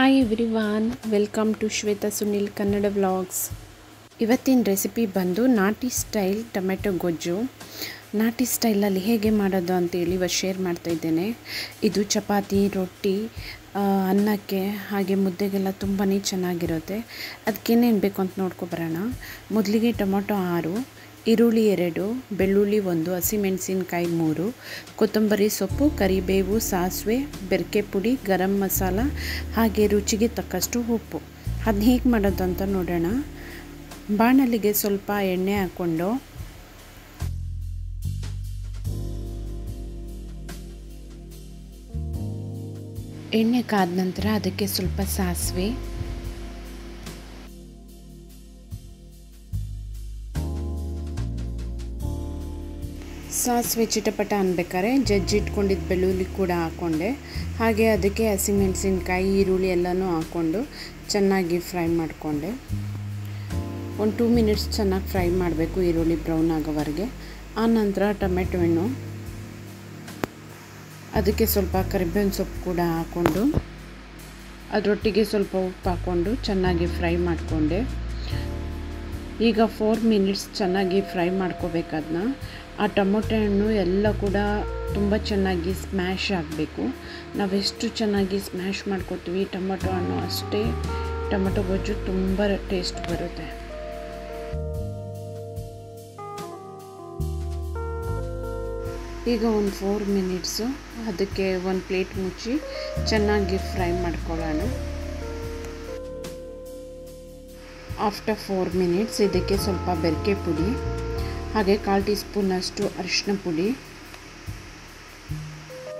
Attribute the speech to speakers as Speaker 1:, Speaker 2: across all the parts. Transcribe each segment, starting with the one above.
Speaker 1: Hi everyone, welcome to Shweta Sunil Kannada vlogs. ಇವತ್ತಿನ recipe ಬಂದು ನಾಟಿ ಸ್ಟೈಲ್ ಟೊಮೆಟೊ ಗೊಜ್ಜು. ನಾಟಿ ಸ್ಟೈಲಲ್ಲಿ ಹೇಗೆ ಮಾಡೋದು ಅಂತೇಳಿ ಇವತ್ತು ಶೇರ್ ಮಾಡ್ತಾಯಿದ್ದೇನೆ. ಇದು ಚಪಾತಿ, ರೊಟ್ಟಿ, ಅನ್ನಕ್ಕೆ ಹಾಗೆ ಮುದ್ದೆಗೆಲ್ಲ ತುಂಬಾ ಚೆನ್ನಾಗಿರುತ್ತೆ. ಅದಕ್ಕೇನೇನು ಬೇಕು ಅಂತ ನೋಡ್ಕೊಬರೋಣ. ಮೊದಲಿಗೆ ಟೊಮೊಟೊ 6, ಈರುಳ್ಳಿ 2, ಬೆಳ್ಳುಳ್ಳಿ 1, ಹಸಿಮೆಣಸಿನ್ಕಾಯಿ 3, ಕೊತ್ತಂಬರಿ ಸೊಪ್ಪು, ಕರಿಬೇವು, ಸಾಸಿವೆ, ಬೆರಕೆ ಪುಡಿ, ಗರಂ ಮಸಾಲ ಹಾಗೆ ರುಚಿಗೆ ತಕ್ಕಷ್ಟು ಉಪ್ಪು. ಅದನ್ನ ಹೇಗೆ ಮಾಡೋದು ಅಂತ ನೋಡೋಣ. ಬಾಣಲಿಗೆ ಸ್ವಲ್ಪ ಎಣ್ಣೆ ಹಾಕ್ಕೊಂಡು ಎಣ್ಣೆ ಕಾದ ನಂತರ ಅದಕ್ಕೆ ಸ್ವಲ್ಪ ಸಾಸಿವೆ, ಚಿಟಪಟ ಅನ್ಬೇಕಾದ್ರೆ ಜಜ್ಜಿಟ್ಕೊಂಡಿದ್ದು ಬೆಳ್ಳುಳ್ಳಿ ಕೂಡ ಹಾಕ್ಕೊಂಡೆ. ಹಾಗೆ ಅದಕ್ಕೆ ಹಸಿಮೆಣಸಿನ್ಕಾಯಿ, ಈರುಳ್ಳಿ ಎಲ್ಲನೂ ಹಾಕ್ಕೊಂಡು ಚೆನ್ನಾಗಿ ಫ್ರೈ ಮಾಡಿಕೊಂಡೆ. ಒಂದು 2 ಮಿನಿಟ್ಸ್ ಚೆನ್ನಾಗಿ ಫ್ರೈ ಮಾಡಬೇಕು, ಈರುಳ್ಳಿ ಬ್ರೌನ್ ಆಗೋವರೆಗೆ. ಆನಂತರ ಟೊಮೆಟೊ ಹಣ್ಣು, ಅದಕ್ಕೆ ಸ್ವಲ್ಪ ಕರಿಬೇವಿನ ಸೊಪ್ಪು ಕೂಡ ಹಾಕ್ಕೊಂಡು ಅದರೊಟ್ಟಿಗೆ ಸ್ವಲ್ಪ ಉಪ್ಪು ಹಾಕ್ಕೊಂಡು ಚೆನ್ನಾಗಿ ಫ್ರೈ ಮಾಡಿಕೊಂಡೆ. ಈಗ 4 ಮಿನಿಟ್ಸ್ ಚೆನ್ನಾಗಿ ಫ್ರೈ ಮಾಡ್ಕೋಬೇಕದನ್ನ. ಆ ಟೊಮೊಟೊ ಹಣ್ಣು ಎಲ್ಲ ಕೂಡ ತುಂಬ ಚೆನ್ನಾಗಿ ಸ್ಮ್ಯಾಶ್ ಆಗಬೇಕು. ನಾವೆಷ್ಟು ಚೆನ್ನಾಗಿ ಸ್ಮ್ಯಾಶ್ ಮಾಡ್ಕೋತೀವಿ ಟೊಮೊಟೊ ಹಣ್ಣು, ಅಷ್ಟೇ ಟೊಮೊಟೊ ಗೊಜ್ಜು ತುಂಬ ಟೇಸ್ಟ್ ಬರುತ್ತೆ. ಈಗ ಒಂದು 4 ಮಿನಿಟ್ಸು ಅದಕ್ಕೆ ಒಂದು ಪ್ಲೇಟ್ ಮುಚ್ಚಿ ಚೆನ್ನಾಗಿ ಫ್ರೈ ಮಾಡ್ಕೊಳ್ಳೋಣ. ಆಫ್ಟರ್ 4 ಮಿನಿಟ್ಸ್ ಇದಕ್ಕೆ ಸ್ವಲ್ಪ ಬೆರಕೆ ಪುಡಿ ಹಾಗೆ 1/4 ಟೀ ಸ್ಪೂನಷ್ಟು ಅರಿಶಿನ ಪುಡಿ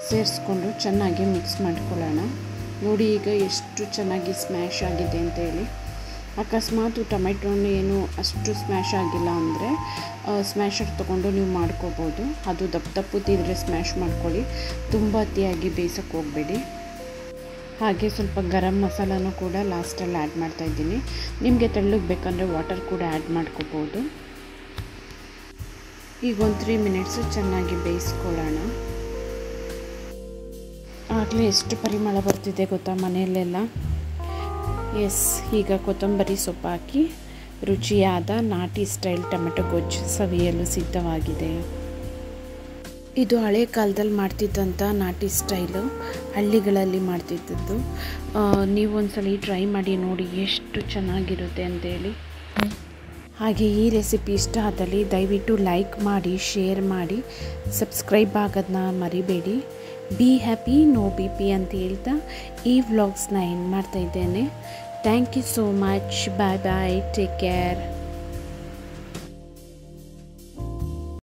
Speaker 1: ಸೇರಿಸ್ಕೊಂಡು ಚೆನ್ನಾಗಿ ಮಿಕ್ಸ್ ಮಾಡ್ಕೊಳ್ಳೋಣ. ನೋಡಿ ಈಗ ಎಷ್ಟು ಚೆನ್ನಾಗಿ ಸ್ಮ್ಯಾಶ್ ಆಗಿದೆ ಅಂತೇಳಿ. ಅಕಸ್ಮಾತ್ ಟೊಮೆಟೊ ಹಣ್ಣು ಏನು ಅಷ್ಟು ಸ್ಮ್ಯಾಶ್ ಆಗಿಲ್ಲ ಅಂದರೆ ಸ್ಮ್ಯಾಶರ್ ತೊಗೊಂಡು ನೀವು ಮಾಡ್ಕೋಬೋದು. ಅದು ದಪ್ಪುತ್ತಿದ್ರೆ ಸ್ಮ್ಯಾಶ್ ಮಾಡ್ಕೊಳ್ಳಿ, ತುಂಬ ಅತಿಯಾಗಿ ಬೇಯಿಸೋಕ್ಕೆ ಹೋಗಬೇಡಿ. ಹಾಗೆ ಸ್ವಲ್ಪ ಗರಂ ಮಸಾಲನೂ ಕೂಡ ಲಾಸ್ಟಲ್ಲಿ ಆ್ಯಡ್ ಮಾಡ್ತಾಯಿದ್ದೀನಿ. ನಿಮಗೆ ತೆಳ್ಳಗೆ ಬೇಕಂದರೆ ವಾಟರ್ ಕೂಡ ಆ್ಯಡ್ ಮಾಡ್ಕೋಬೋದು. ಈಗ ಒಂದು 3 ಮಿನಿಟ್ಸು ಚೆನ್ನಾಗಿ ಬೇಯಿಸ್ಕೊಳ್ಳೋಣ. ಆಗಲೇ ಎಷ್ಟು ಪರಿಮಳ ಬರ್ತಿದೆ ಗೊತ್ತಾ ಮನೆಯಲ್ಲೆಲ್ಲ. ಈಗ ಕೊತ್ತಂಬರಿ ಸೊಪ್ಪು ಹಾಕಿ ರುಚಿಯಾದ ನಾಟಿ ಸ್ಟೈಲ್ ಟೊಮೆಟೊ ಗೊಜ್ಜು ಸವಿಯಲು ಸಿದ್ಧವಾಗಿದೆ. ಇದು ಹಳೆ ಕಾಲದಲ್ಲಿ ಮಾಡ್ತಿದ್ದಂಥ ನಾಟಿ ಸ್ಟೈಲು, ಹಳ್ಳಿಗಳಲ್ಲಿ ಮಾಡ್ತಿದ್ದದ್ದು. ನೀವೊಂದ್ಸಲ ಟ್ರೈ ಮಾಡಿ ನೋಡಿ ಎಷ್ಟು ಚೆನ್ನಾಗಿರುತ್ತೆ ಅಂತೇಳಿ. ಹಾಗೆ ಈ ರೆಸಿಪಿ ಇಷ್ಟ ಆದಲ್ಲಿ ದಯವಿಟ್ಟು ಲೈಕ್ ಮಾಡಿ, ಶೇರ್ ಮಾಡಿ, ಸಬ್ಸ್ಕ್ರೈಬ್ ಆಗೋದನ್ನ ಮರಿಬೇಡಿ. ಬಿ ಹ್ಯಾಪಿ, ನೋ BP ಅಂತ ಹೇಳ್ತಾ ಈ ವ್ಲಾಗ್ಸ್ನ ಎಂಡ್ ಮಾಡ್ತಾಯಿದ್ದೇನೆ. Thank you so much. Bye bye, take care.